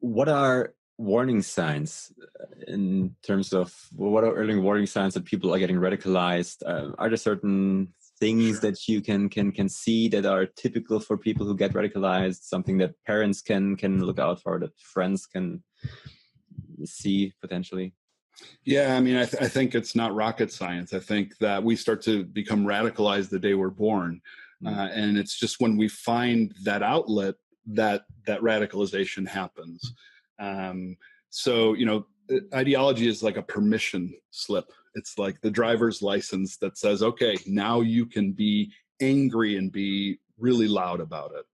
what are warning signs in terms of what are early warning signs that people are getting radicalized? Are there certain things that you can see that are typical for people who get radicalized? Something that parents can look out for, that friends can see potentially? Yeah, I mean, I think it's not rocket science. I think that we start to become radicalized the day we're born, and it's just when we find that outlet that radicalization happens. So, ideology is like a permission slip. It's like the driver's license that says, okay, now you can be angry and be really loud about it.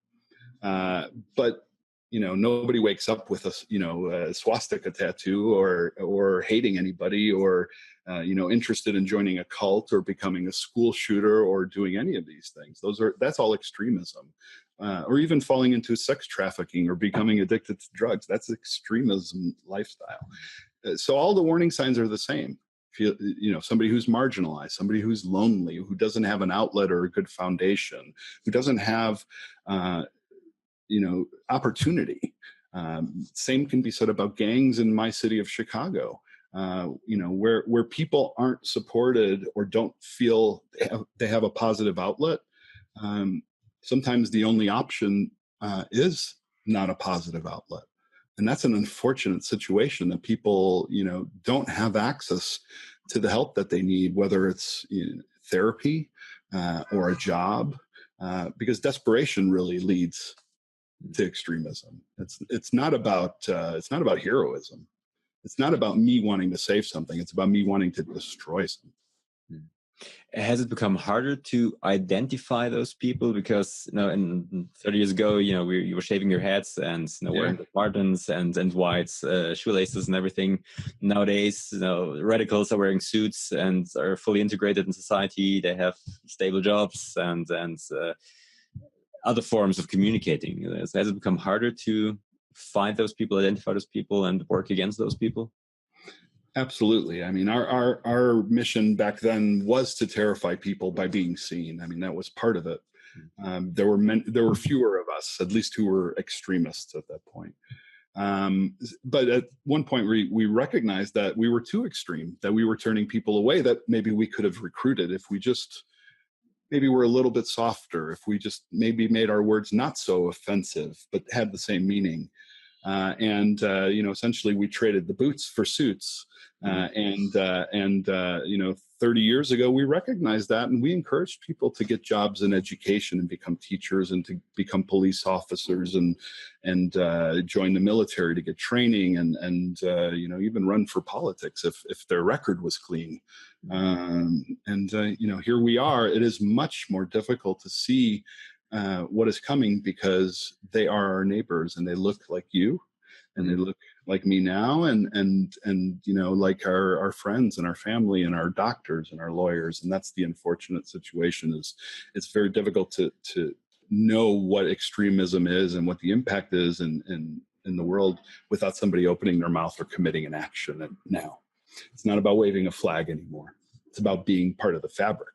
But nobody wakes up with a swastika tattoo or hating anybody or interested in joining a cult or becoming a school shooter or doing any of these things. That's all extremism. Or even falling into sex trafficking or becoming addicted to drugs. That's extremism lifestyle. So all the warning signs are the same. Somebody who's marginalized, somebody who's lonely, who doesn't have an outlet or a good foundation, who doesn't have opportunity. Same can be said about gangs in my city of Chicago. Where people aren't supported or don't feel they have a positive outlet. Sometimes the only option is not a positive outlet. And that's an unfortunate situation that people, don't have access to the help that they need, whether it's therapy or a job, because desperation really leads to extremism. It's not about heroism. It's not about me wanting to save something. It's about me wanting to destroy something. Has it become harder to identify those people? Because in 30 years ago, you were shaving your heads and wearing the Martens and white shoelaces and everything. Nowadays, radicals are wearing suits and are fully integrated in society. They have stable jobs and other forms of communicating. Has it become harder to find those people, identify those people, and work against those people? Absolutely. I mean, our mission back then was to terrify people by being seen. I mean, that was part of it. There were fewer of us, at least, who were extremists at that point. But at one point, we recognized that we were too extreme, that we were turning people away that maybe we could have recruited if we just maybe were a little bit softer, if we just maybe made our words not so offensive, but had the same meaning. Essentially we traded the boots for suits. 30 years ago, we recognized that, and we encouraged people to get jobs in education and become teachers and to become police officers and join the military to get training and even run for politics if their record was clean. Here we are. It is much more difficult to see what is coming because they are our neighbors and they look like you and they look like me now and like our friends and our family and our doctors and our lawyers. And that's the unfortunate situation. Is it's very difficult to know what extremism is and what the impact is in the world without somebody opening their mouth or committing an action. And now it's not about waving a flag anymore. It's about being part of the fabric.